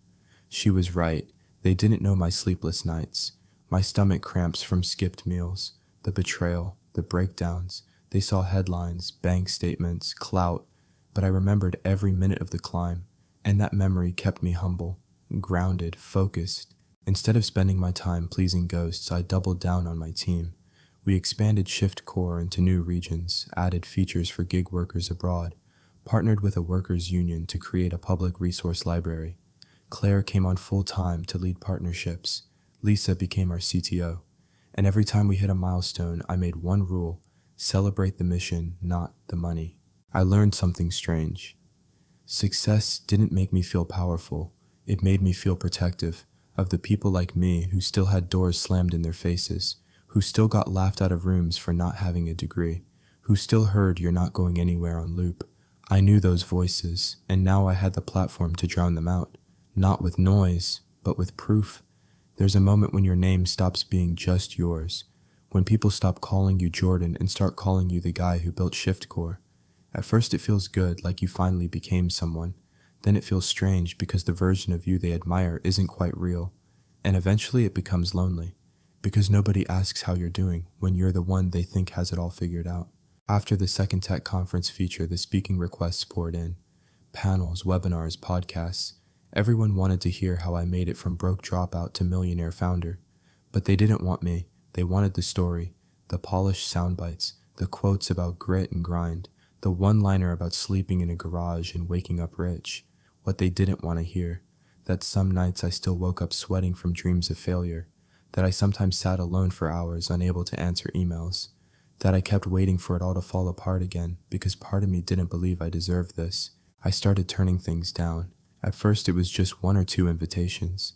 She was right. They didn't know my sleepless nights, my stomach cramps from skipped meals, the betrayal, the breakdowns. They saw headlines, bank statements, clout, but I remembered every minute of the climb, and that memory kept me humble, grounded, focused. Instead of spending my time pleasing ghosts, I doubled down on my team. We expanded Shift Core into new regions, added features for gig workers abroad, partnered with a workers' union to create a public resource library. Claire came on full-time to lead partnerships. Lisa became our CTO. And every time we hit a milestone, I made one rule: celebrate the mission, not the money. I learned something strange. Success didn't make me feel powerful. It made me feel protective of the people like me who still had doors slammed in their faces, who still got laughed out of rooms for not having a degree, who still heard "you're not going anywhere" on loop. I knew those voices, and now I had the platform to drown them out. Not with noise, but with proof. There's a moment when your name stops being just yours, when people stop calling you Jordan and start calling you the guy who built Shift Core. At first it feels good, like you finally became someone. Then it feels strange because the version of you they admire isn't quite real. And eventually it becomes lonely, because nobody asks how you're doing when you're the one they think has it all figured out. After the Second Tech Conference feature, the speaking requests poured in. Panels, webinars, podcasts. Everyone wanted to hear how I made it from broke dropout to millionaire founder. But they didn't want me. They wanted the story, the polished sound bites, the quotes about grit and grind, the one-liner about sleeping in a garage and waking up rich. What they didn't want to hear, that some nights I still woke up sweating from dreams of failure, that I sometimes sat alone for hours unable to answer emails, that I kept waiting for it all to fall apart again because part of me didn't believe I deserved this. I started turning things down. At first it was just 1 or 2 invitations.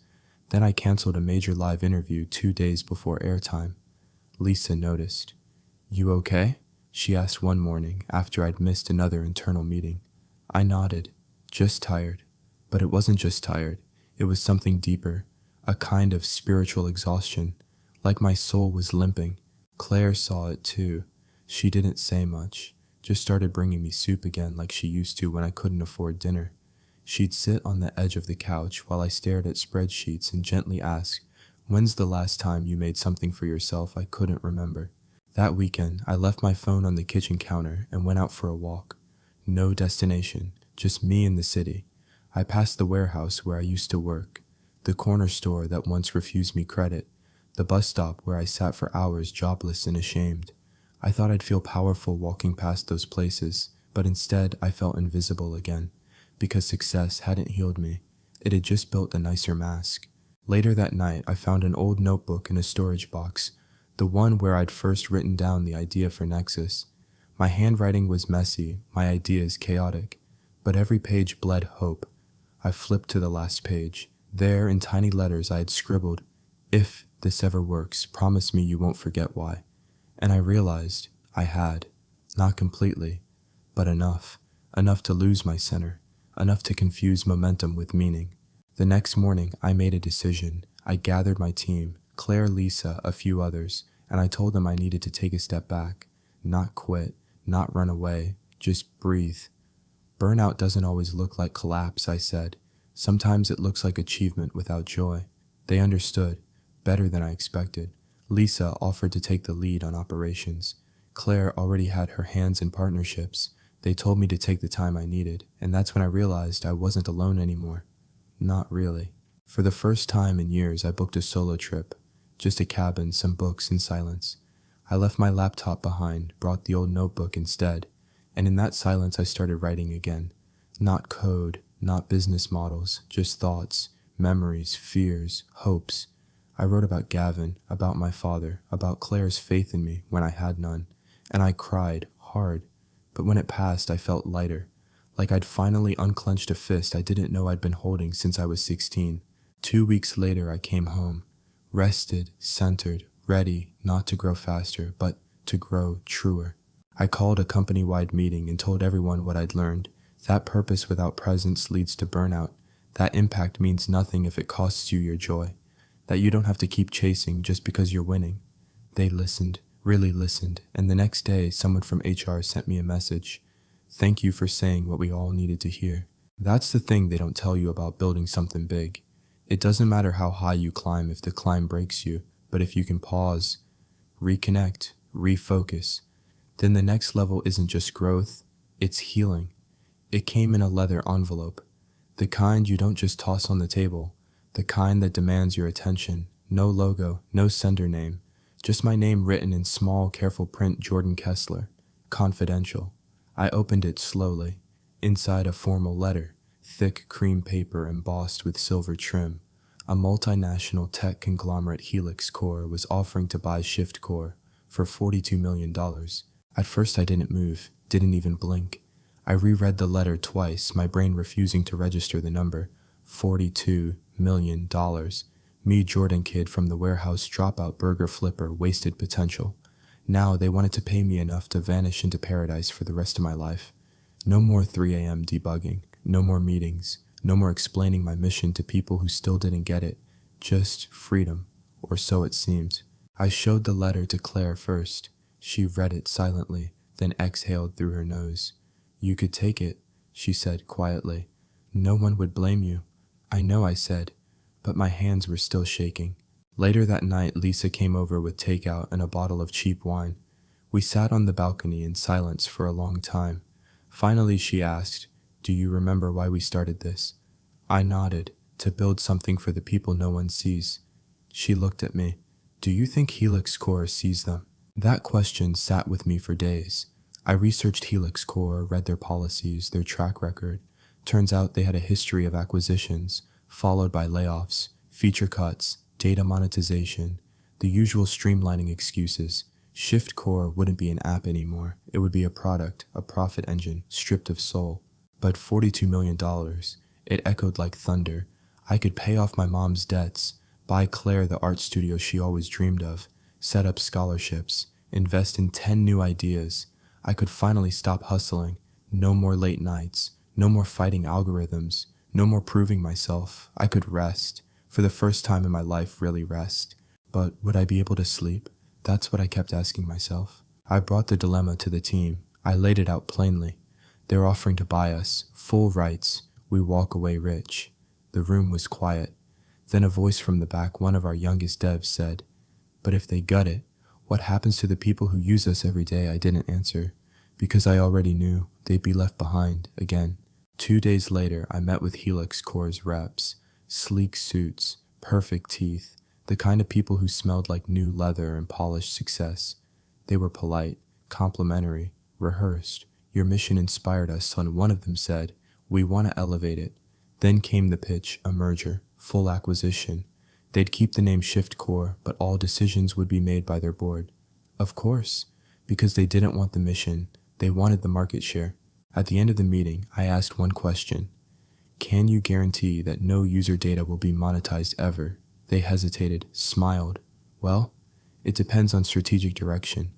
Then I canceled a major live interview 2 days before airtime. Lisa noticed. "You okay?" she asked one morning after I'd missed another internal meeting. I nodded. Just tired. But it wasn't just tired. It was something deeper, a kind of spiritual exhaustion, like my soul was limping. Claire saw it too. She didn't say much, just started bringing me soup again like she used to when I couldn't afford dinner. She'd sit on the edge of the couch while I stared at spreadsheets and gently ask, "When's the last time you made something for yourself?" I couldn't remember. That weekend, I left my phone on the kitchen counter and went out for a walk. No destination, just me and the city. I passed the warehouse where I used to work, the corner store that once refused me credit, the bus stop where I sat for hours jobless and ashamed. I thought I'd feel powerful walking past those places, but instead I felt invisible again, because success hadn't healed me. It had just built a nicer mask. Later that night, I found an old notebook in a storage box, the one where I'd first written down the idea for Nexus. My handwriting was messy, my ideas chaotic, but every page bled hope. I flipped to the last page. There, in tiny letters, I had scribbled, "If this ever works, promise me you won't forget why." And I realized I had. Not completely, but enough. Enough to lose my center. Enough to confuse momentum with meaning. The next morning, I made a decision. I gathered my team, Claire, Lisa, a few others, and I told them I needed to take a step back. Not quit, not run away, just breathe. Burnout doesn't always look like collapse, I said. Sometimes it looks like achievement without joy. They understood, better than I expected. Lisa offered to take the lead on operations. Claire already had her hands in partnerships. They told me to take the time I needed, and that's when I realized I wasn't alone anymore. Not really. For the first time in years, I booked a solo trip. Just a cabin, some books, and silence. I left my laptop behind, brought the old notebook instead, and in that silence I started writing again. Not code, not business models, just thoughts, memories, fears, hopes. I wrote about Gavin, about my father, about Claire's faith in me when I had none, and I cried, hard. But when it passed, I felt lighter, like I'd finally unclenched a fist I didn't know I'd been holding since I was 16. 2 weeks later, I came home, rested, centered, ready not to grow faster, but to grow truer. I called a company-wide meeting and told everyone what I'd learned. That purpose without presence leads to burnout. That impact means nothing if it costs you your joy. That you don't have to keep chasing just because you're winning. They listened, really listened, and the next day someone from HR sent me a message. "Thank you for saying what we all needed to hear." That's the thing they don't tell you about building something big. It doesn't matter how high you climb if the climb breaks you, but if you can pause, reconnect, refocus, then the next level isn't just growth, it's healing. It came in a leather envelope, the kind you don't just toss on the table, the kind that demands your attention. No logo, no sender name, just my name written in small, careful print, Jordan Kessler, confidential. I opened it slowly. Inside, a formal letter, thick cream paper embossed with silver trim. A multinational tech conglomerate Helix Core was offering to buy Shift Core for $42 million. At first I didn't move, didn't even blink. I reread the letter twice, my brain refusing to register the number. $42 million. Me, Jordan kid from the warehouse dropout burger flipper, wasted potential. Now they wanted to pay me enough to vanish into paradise for the rest of my life. No more 3 a.m. debugging, no more meetings, no more explaining my mission to people who still didn't get it. Just freedom, or so it seemed. I showed the letter to Claire first. She read it silently, then exhaled through her nose. "You could take it," she said quietly. "No one would blame you." "I know," I said, but my hands were still shaking. Later that night, Lisa came over with takeout and a bottle of cheap wine. We sat on the balcony in silence for a long time. Finally, she asked, "Do you remember why we started this?" I nodded, to build something for the people no one sees. She looked at me. "Do you think Helix Core sees them?" That question sat with me for days. I researched Helix Core, read their policies, their track record. Turns out they had a history of acquisitions, followed by layoffs, feature cuts, data monetization, the usual streamlining excuses. Shift Core wouldn't be an app anymore. It would be a product, a profit engine, stripped of soul. But $42 million, it echoed like thunder. I could pay off my mom's debts, buy Claire the art studio she always dreamed of, set up scholarships, invest in 10 new ideas. I could finally stop hustling. No more late nights, no more fighting algorithms, no more proving myself. I could rest. For the first time in my life, really rest. But would I be able to sleep? That's what I kept asking myself. I brought the dilemma to the team. I laid it out plainly. They're offering to buy us, full rights. We walk away rich. The room was quiet. Then a voice from the back, one of our youngest devs, said, "But if they gut it, what happens to the people who use us every day?" I didn't answer, because I already knew they'd be left behind again. 2 days later, I met with Helix Core's reps. Sleek suits, perfect teeth, the kind of people who smelled like new leather and polished success. They were polite, complimentary, rehearsed. Your mission inspired us, and one of them said, "We want to elevate it." Then came the pitch, a merger, full acquisition. They'd keep the name Shift Core, but all decisions would be made by their board. Of course, because they didn't want the mission, they wanted the market share. At the end of the meeting, I asked one question. Can you guarantee that no user data will be monetized ever? They hesitated, smiled. Well, it depends on strategic direction.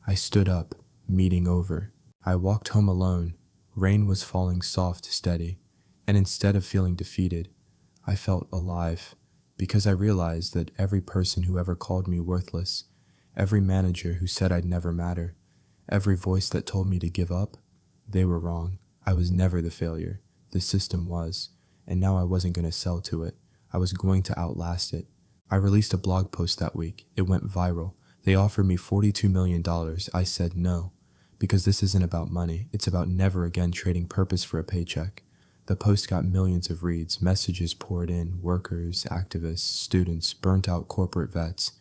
I stood up, meeting over. I walked home alone. Rain was falling soft, steady. And instead of feeling defeated, I felt alive, because I realized that every person who ever called me worthless, every manager who said I'd never matter, every voice that told me to give up, they were wrong. I was never the failure. The system was, and now I wasn't going to sell to it. I was going to outlast it. I released a blog post that week. It went viral. They offered me $42 million. I said no, because this isn't about money. It's about never again trading purpose for a paycheck. The post got millions of reads. Messages poured in. Workers, activists, students, burnt-out corporate vets.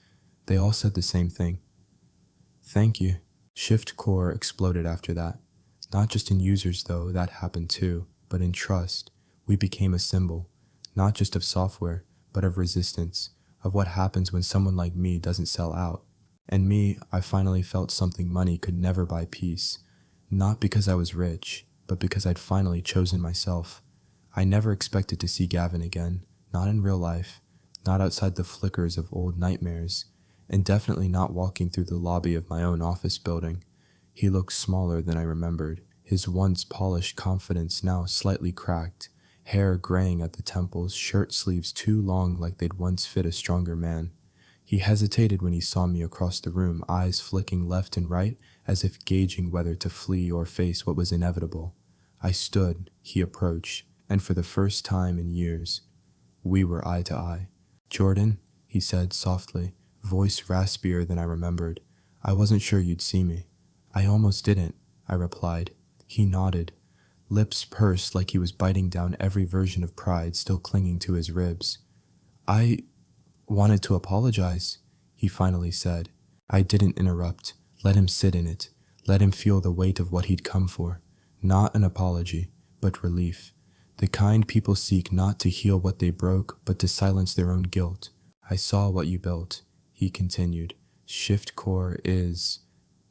They all said the same thing. Thank you. Shift Core exploded after that. Not just in users, though, that happened too, but in trust. We became a symbol, not just of software, but of resistance, of what happens when someone like me doesn't sell out. And me, I finally felt something money could never buy peace. Not because I was rich, but because I'd finally chosen myself. I never expected to see Gavin again, not in real life, not outside the flickers of old nightmares, and definitely not walking through the lobby of my own office building. He looked smaller than I remembered, his once polished confidence now slightly cracked, hair graying at the temples, shirt sleeves too long like they'd once fit a stronger man. He hesitated when he saw me across the room, eyes flicking left and right as if gauging whether to flee or face what was inevitable. I stood, he approached, and for the first time in years, we were eye to eye. "Jordan," he said softly, voice raspier than I remembered. "I wasn't sure you'd see me." "I almost didn't," I replied. He nodded, lips pursed like he was biting down every version of pride still clinging to his ribs. "I wanted to apologize," he finally said. I didn't interrupt. Let him sit in it. Let him feel the weight of what he'd come for. Not an apology, but relief. The kind people seek not to heal what they broke, but to silence their own guilt. "I saw what you built," he continued. "Shift Core is...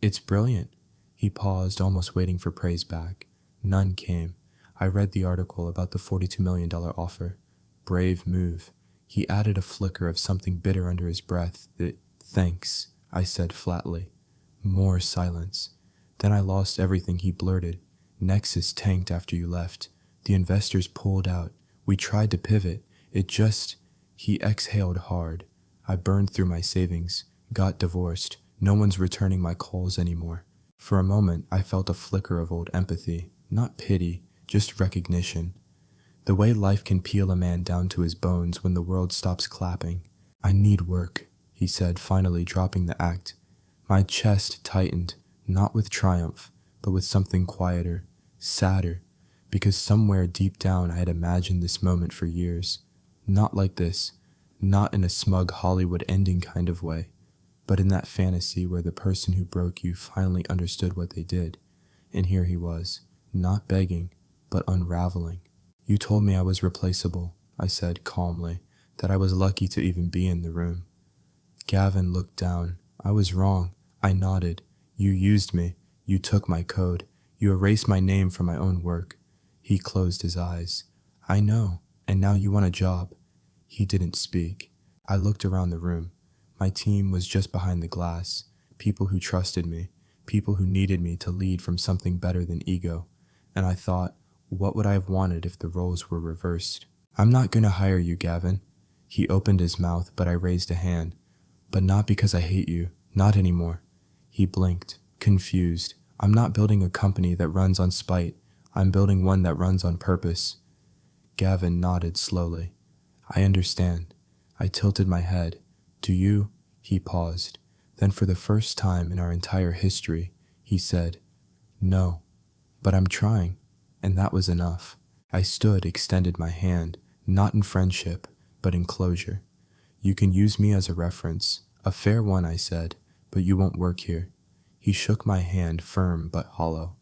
it's brilliant." He paused, almost waiting for praise back. None came. I read the article about the $42 million offer. Brave move. He added a flicker of something bitter under his breath. "Thanks," I said flatly. More silence. Then I lost everything he blurted. "Nexus tanked after you left. The investors pulled out. We tried to pivot. It just..." He exhaled hard. "I burned through my savings. Got divorced. No one's returning my calls anymore." For a moment, I felt a flicker of old empathy. Not pity, just recognition. The way life can peel a man down to his bones when the world stops clapping. "I need work," he said, finally dropping the act. My chest tightened, not with triumph, but with something quieter, sadder, because somewhere deep down I had imagined this moment for years. Not like this, not in a smug Hollywood ending kind of way, but in that fantasy where the person who broke you finally understood what they did. And here he was, not begging, but unraveling. "You told me I was replaceable," I said calmly, "that I was lucky to even be in the room." Gavin looked down. "I was wrong. I nodded. You used me. You took my code. You erased my name from my own work. He closed his eyes. I know. And now you want a job. He didn't speak. I looked around the room. My team was just behind the glass. People who trusted me. People who needed me to lead from something better than ego. And I thought, what would I have wanted if the roles were reversed? I'm not going to hire you, Gavin. He opened his mouth, but I raised a hand. But not because I hate you. Not anymore. He blinked, confused. I'm not building a company that runs on spite. I'm building one that runs on purpose. Gavin nodded slowly. I understand. I tilted my head. Do you? He paused. Then for the first time in our entire history, he said, No, but I'm trying. And that was enough. I stood, extended my hand, not in friendship, but in closure. You can use me as a reference. A fair one, I said, but you won't work here. He shook my hand, firm but hollow.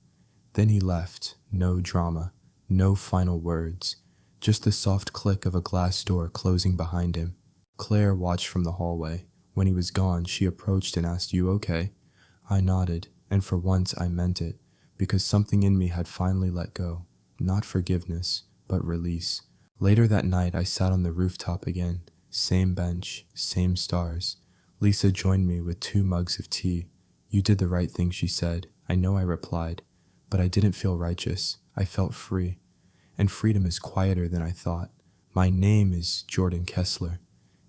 Then he left. No drama, no final words, just the soft click of a glass door closing behind him. Claire watched from the hallway. When he was gone, she approached and asked, You okay? I nodded, and for once I meant it, because something in me had finally let go. Not forgiveness, but release. Later that night, I sat on the rooftop again. Same bench, same stars. Lisa joined me with 2 mugs of tea. You did the right thing, she said. I know, I replied. But I didn't feel righteous. I felt free. And freedom is quieter than I thought. My name is Jordan Kessler.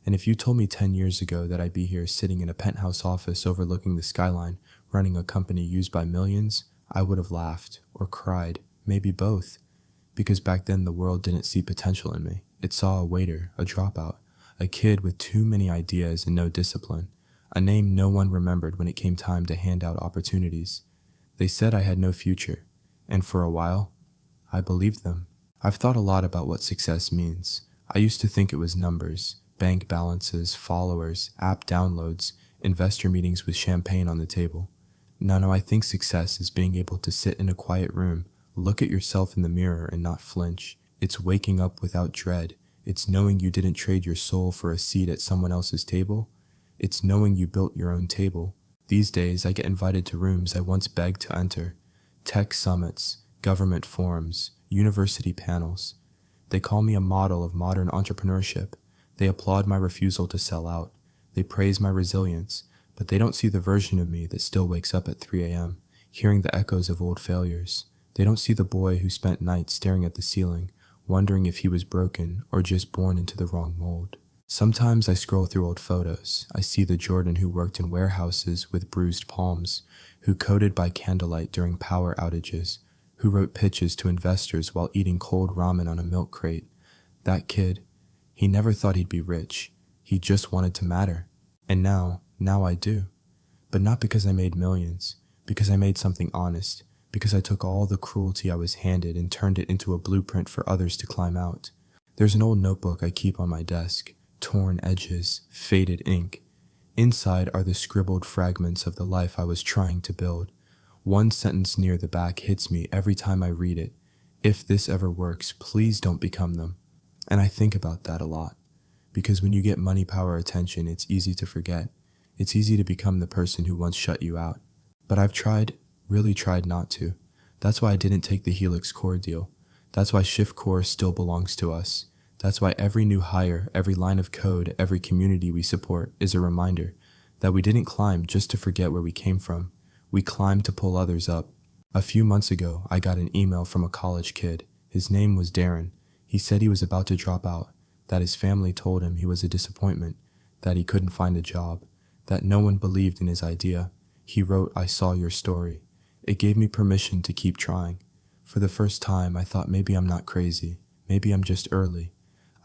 And if you told me 10 years ago that I'd be here sitting in a penthouse office overlooking the skyline, running a company used by millions, I would have laughed or cried, maybe both. Because back then the world didn't see potential in me. It saw a waiter, a dropout, a kid with too many ideas and no discipline, a name no one remembered when it came time to hand out opportunities. They said I had no future, and for a while, I believed them. I've thought a lot about what success means. I used to think it was numbers, bank balances, followers, app downloads, investor meetings with champagne on the table. No, I think success is being able to sit in a quiet room, look at yourself in the mirror and not flinch. It's waking up without dread. It's knowing you didn't trade your soul for a seat at someone else's table. It's knowing you built your own table. These days, I get invited to rooms I once begged to enter. Tech summits, government forums, university panels. They call me a model of modern entrepreneurship. They applaud my refusal to sell out. They praise my resilience, but they don't see the version of me that still wakes up at 3 a.m., hearing the echoes of old failures. They don't see the boy who spent nights staring at the ceiling, wondering if he was broken or just born into the wrong mold. Sometimes I scroll through old photos. I see the Jordan who worked in warehouses with bruised palms, who coded by candlelight during power outages, who wrote pitches to investors while eating cold ramen on a milk crate. That kid, he never thought he'd be rich. He just wanted to matter. And now I do. But not because I made millions, because I made something honest, because I took all the cruelty I was handed and turned it into a blueprint for others to climb out. There's an old notebook I keep on my desk, torn edges, faded ink. Inside are the scribbled fragments of the life I was trying to build. One sentence near the back hits me every time I read it. If this ever works, please don't become them. And I think about that a lot. Because when you get money, power, attention, it's easy to forget. It's easy to become the person who once shut you out. But I've really tried not to. That's why I didn't take the Helix Core deal. That's why Shift Core still belongs to us. That's why every new hire, every line of code, every community we support is a reminder that we didn't climb just to forget where we came from. We climbed to pull others up. A few months ago, I got an email from a college kid. His name was Darren. He said he was about to drop out, that his family told him he was a disappointment, that he couldn't find a job, that no one believed in his idea. He wrote, I saw your story. It gave me permission to keep trying. For the first time, I thought maybe I'm not crazy. Maybe I'm just early.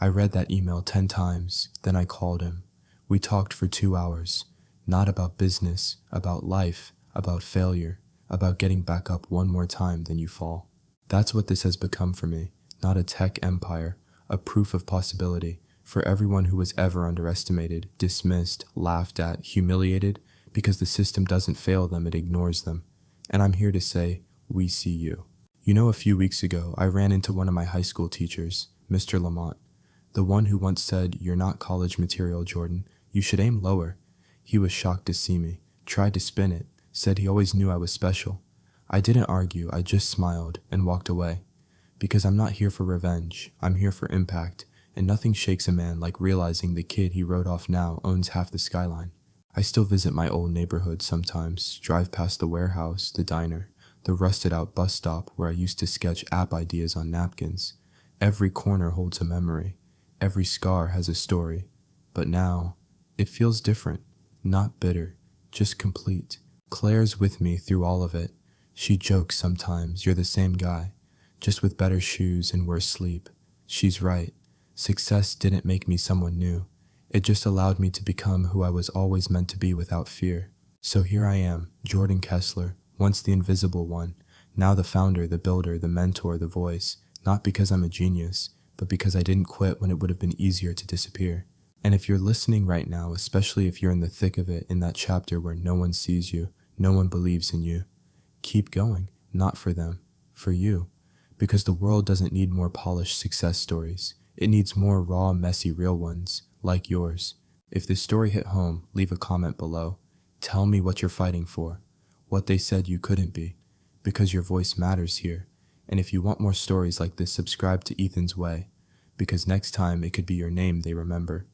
I read that email 10 times, then I called him. We talked for 2 hours, not about business, about life, about failure, about getting back up one more time than you fall. That's what this has become for me, not a tech empire, a proof of possibility for everyone who was ever underestimated, dismissed, laughed at, humiliated, because the system doesn't fail them, it ignores them. And I'm here to say, we see you. You know, a few weeks ago, I ran into one of my high school teachers, Mr. Lamont, the one who once said, you're not college material, Jordan. You should aim lower. He was shocked to see me, tried to spin it, said he always knew I was special. I didn't argue, I just smiled and walked away. Because I'm not here for revenge, I'm here for impact, and nothing shakes a man like realizing the kid he wrote off now owns half the skyline. I still visit my old neighborhood sometimes, drive past the warehouse, the diner, the rusted out bus stop where I used to sketch app ideas on napkins. Every corner holds a memory, every scar has a story. But now, it feels different, not bitter, just complete. Claire's with me through all of it. She jokes sometimes, you're the same guy, just with better shoes and worse sleep. She's right. Success didn't make me someone new. It just allowed me to become who I was always meant to be without fear. So here I am, Jordan Kessler, once the invisible one, now the founder, the builder, the mentor, the voice, not because I'm a genius, but because I didn't quit when it would have been easier to disappear. And if you're listening right now, especially if you're in the thick of it, in that chapter where no one sees you, no one believes in you, keep going, not for them, for you. Because the world doesn't need more polished success stories. It needs more raw, messy, real ones, like yours. If this story hit home, leave a comment below. Tell me what you're fighting for, what they said you couldn't be, because your voice matters here. And if you want more stories like this, subscribe to Ethan's Way, because next time it could be your name they remember.